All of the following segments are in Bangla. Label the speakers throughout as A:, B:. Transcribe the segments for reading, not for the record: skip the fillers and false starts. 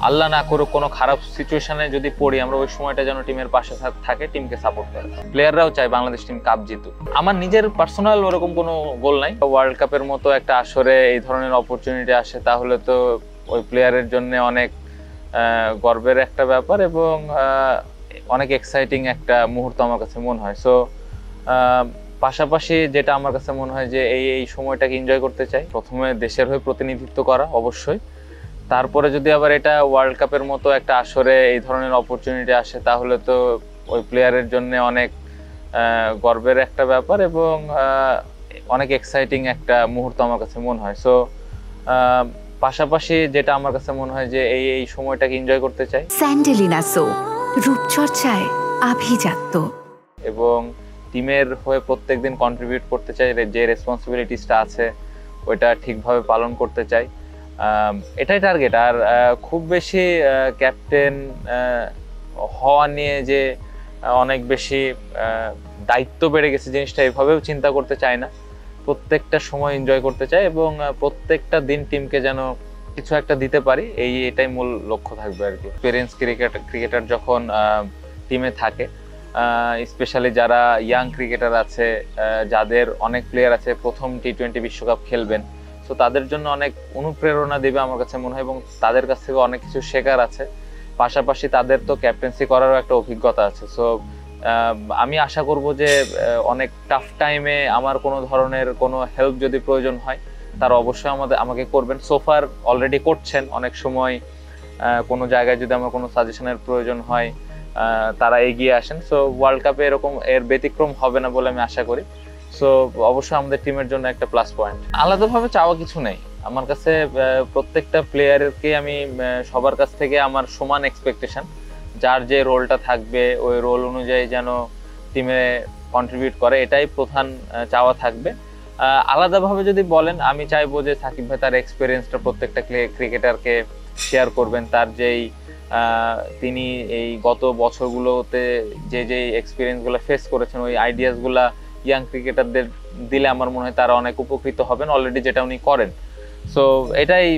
A: আল্লাহ না করুক কোনো খারাপ সিচুয়েশনে যদি পড়ি, আমরা ওই সময়টা যেন টিমের পাশে থাকে, টিমকে সাপোর্ট করে। প্লেয়াররাও চায় বাংলাদেশ টিম কাপ জিতুক। আমার নিজের পার্সোনাল ওরকম কোনো গোল নাই। ওয়ার্ল্ড কাপের মতো একটা আসরে এই ধরনের অপরচুনিটি আসে, তাহলে তো ওই প্লেয়ারের জন্য অনেক গর্বের একটা ব্যাপার এবং অনেক এক্সাইটিং একটা মুহূর্ত আমার কাছে মনে হয়। সো পাশাপাশি যেটা আমার কাছে মনে হয় যে এই সময়টাকে এনজয় করতে চাই। প্রথমে দেশের হয়ে প্রতিনিধিত্ব করা অবশ্যই, তারপরে যদি আবার এটা ওয়ার্ল্ড কাপের মতো একটা আসরে এই ধরনের অপরচুনিটি আসে, তাহলে তো ওই প্লেয়ারের জন্য অনেক গর্বের একটা ব্যাপার এবং অনেক এক্সাইটিং একটা মুহূর্ত আমার কাছে মনে হয়। সো পাশাপাশি যেটা আমার কাছে মনে হয় যে এই সময়টাকে এনজয় করতে চাই।
B: স্যান্ডেলিনা সো, রূপচর্চায় আভিজাত্য।
A: এবং টিমের হয়ে প্রত্যেকদিন কন্ট্রিবিউট করতে চাই, যে রেসপন্সিবিলিটিসটা আছে ওইটা ঠিকভাবে পালন করতে চাই, এটাই টার্গেট। আর খুব বেশি ক্যাপ্টেন হওয়া নিয়ে যে অনেক বেশি দায়িত্ব বেড়ে গেছে জিনিসটা এভাবেও চিন্তা করতে চাই না। প্রত্যেকটা সময় এনজয় করতে চাই এবং প্রত্যেকটা দিন টিমকে যেন কিছু একটা দিতে পারি, এটাই মূল লক্ষ্য থাকবে আর কি। এক্সপিরিয়েন্স ক্রিকেটার যখন টিমে থাকে, স্পেশালি যারা ইয়াং ক্রিকেটার আছে, যাদের অনেক প্লেয়ার আছে প্রথম টি-20 বিশ্বকাপ খেলবেন, সো তাদের জন্য অনেক অনুপ্রেরণা দেবে আমার কাছে মনে হয় এবং তাদের কাছ থেকে অনেক কিছু শেখার আছে। পাশাপাশি তাদের তো ক্যাপ্টেন্সি করারও একটা অভিজ্ঞতা আছে। সো আমি আশা করব যে অনেক টাফ টাইমে আমার কোনো ধরনের কোনো হেল্প যদি প্রয়োজন হয়, তারা অবশ্যই আমাকে করবেন। সোফার অলরেডি করছেন। অনেক সময় কোনো জায়গায় যদি আমার কোনো সাজেশনের প্রয়োজন হয়, তারা এগিয়ে আসেন। সো ওয়ার্ল্ড কাপে এরকম এর ব্যতিক্রম হবে না বলে আমি আশা করি। সো অবশ্যই আমাদের টিমের জন্য একটা প্লাস পয়েন্ট। আলাদাভাবে চাওয়া কিছু নেই আমার কাছে। প্রত্যেকটা প্লেয়ারকে আমি সবার কাছ থেকে আমার সমান এক্সপেকটেশন, যার যে রোলটা থাকবে ওই রোল অনুযায়ী যেন টিমে কন্ট্রিবিউট করে, এটাই প্রধান চাওয়া থাকবে। আলাদাভাবে যদি বলেন, আমি চাইবো যে সাকিব ভাই তার এক্সপিরিয়েন্সটা প্রত্যেকটা ক্রিকেটারকে শেয়ার করবেন। তার যেই তিনি এই গত বছরগুলোতে যে এক্সপিরিয়েন্সগুলো ফেস করেছেন, ওই আইডিয়াসগুলা ইয়াং ক্রিকেটারদের দিলে আমার মনে হয় তারা অনেক উপকৃত হবেন, অলরেডি যেটা উনি করেন। সো এটাই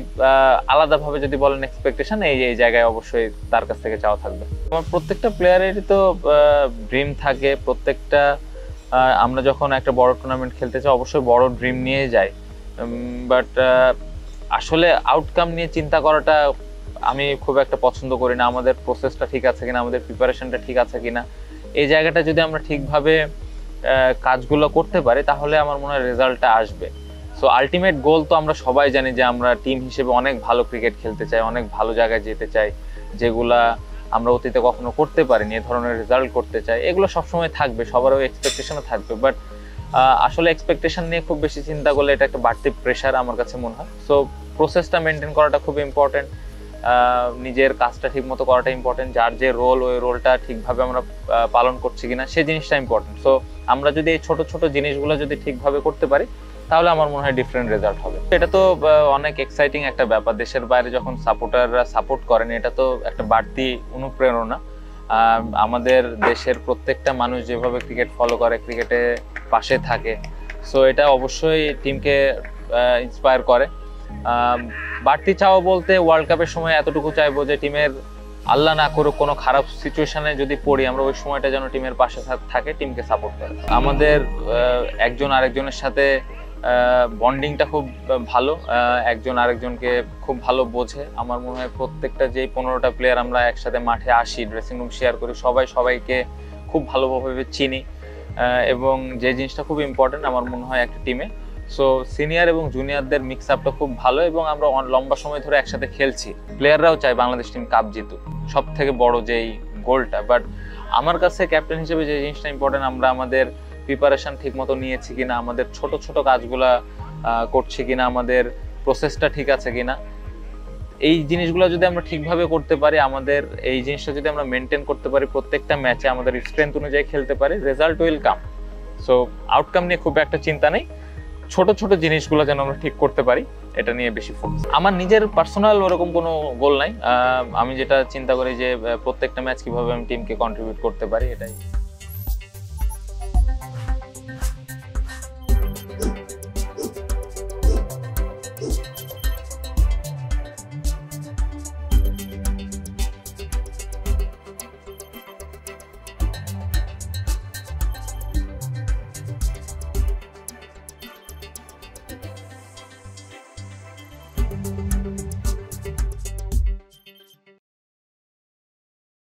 A: আলাদাভাবে যদি বলেন এক্সপেকটেশন, এই জায়গায় অবশ্যই তার কাছ থেকে চাওয়া থাকবে। আমার প্রত্যেকটা প্লেয়ারেরই তো ড্রিম থাকে। প্রত্যেকটা আমরা যখন একটা বড় টুর্নামেন্ট খেলতে চাই, অবশ্যই বড় ড্রিম নিয়ে যাই, বাট আসলে আউটকাম নিয়ে চিন্তা করাটা আমি খুব একটা পছন্দ করি না। আমাদের প্রসেসটা ঠিক আছে কিনা, আমাদের প্রিপারেশনটা ঠিক আছে কিনা, এই জায়গাটা যদি আমরা ঠিকভাবে কাজগুলো করতে পারি, তাহলে আমার মনে হয় রেজাল্টটা আসবে। সো আলটিমেট গোল তো আমরা সবাই জানি যে আমরা টিম হিসেবে অনেক ভালো ক্রিকেট খেলতে চাই, অনেক ভালো জায়গায় যেতে চাই, যেগুলা আমরা অতীতে কখনো করতে পারিনি, এ ধরনের রেজাল্ট করতে চাই। এগুলো সবসময় থাকবে, সবারও এক্সপেকটেশনও থাকবে, বাট আসলে এক্সপেকটেশন নিয়ে খুব বেশি চিন্তা করলে এটা একটা বাড়তি প্রেশার আমার কাছে মনে হয়। সো প্রসেসটা মেনটেন করাটা খুব ইম্পর্টেন্ট, নিজের কাজটা ঠিক মতো করাটা ইম্পর্টেন্ট, যার যে রোল ওই রোলটা ঠিকভাবে আমরা পালন করছি কিনা সেই জিনিসটা ইম্পর্টেন্ট। সো আমরা যদি এই ছোট ছোট জিনিসগুলো যদি ঠিকভাবে করতে পারি, তাহলে আমার মনে হয় ডিফারেন্ট রেজাল্ট হবে। এটা তো অনেক এক্সাইটিং একটা ব্যাপার। দেশের বাইরে যখন সাপোর্টাররা সাপোর্ট করেন, এটা তো একটা বাড়তি অনুপ্রেরণা। আমাদের দেশের প্রত্যেকটা মানুষ যেভাবে ক্রিকেট ফলো করে, ক্রিকেটে পাশে থাকে, সো এটা অবশ্যই টিমকে ইন্সপায়ার করে। বাড়তি চাওয়া বলতে ওয়ার্ল্ড কাপের সময় এতটুকু চাইবো যে টিমের আল্লাহ না করুক কোনো খারাপ সিচুয়েশনে যদি পড়ি, আমরা ওই সময়টা যেন টিমের পাশে থাকে, টিমকে সাপোর্ট করে। আমাদের একজন আরেকজনের সাথে বন্ডিংটা খুব ভালো, একজন আরেকজনকে খুব ভালো বোঝে। আমার মনে হয় প্রত্যেকটা যেই 15টা প্লেয়ার আমরা একসাথে মাঠে আসি, ড্রেসিং রুম শেয়ার করি, সবাইকে খুব ভালোভাবে চিনি এবং যে জিনিসটা খুব ইম্পর্টেন্ট আমার মনে হয় একটা টিমে। সো সিনিয়র এবং জুনিয়রদের মিক্স আপটা খুব ভালো এবং আমরা লম্বা সময় ধরে একসাথে খেলছি। প্লেয়াররাও চায় বাংলাদেশ টিম কাপ জিতুক, সব থেকে বড় যেই গোলটা। বাট আমার কাছে ক্যাপ্টেন হিসেবে যে জিনিসটা ইম্পর্টেন্ট, আমরা আমাদের প্রিপারেশন ঠিক মতো নিয়েছি কিনা, আমাদের ছোট ছোট কাজগুলা করছি কিনা, আমাদের প্রসেসটা ঠিক আছে কিনা, এই জিনিসগুলো যদি আমরা ঠিকভাবে করতে পারি, আমাদের এই জিনিসটা যদি আমরা মেনটেন করতে পারি, প্রত্যেকটা ম্যাচে আমাদের স্ট্রেংথ অনুযায়ী খেলতে পারি, result will come. So outcome নিয়ে খুব একটা চিন্তা নেই, ছোট ছোট জিনিসগুলো যেন আমরা ঠিক করতে পারি, এটা নিয়ে বেশি ফোকাস। আমার নিজের পার্সোনাল ওরকম কোনো গোল নাই। আমি যেটা চিন্তা করি যে প্রত্যেকটা ম্যাচ কিভাবে আমি টিমকে কন্ট্রিবিউট করতে পারি, এটাই।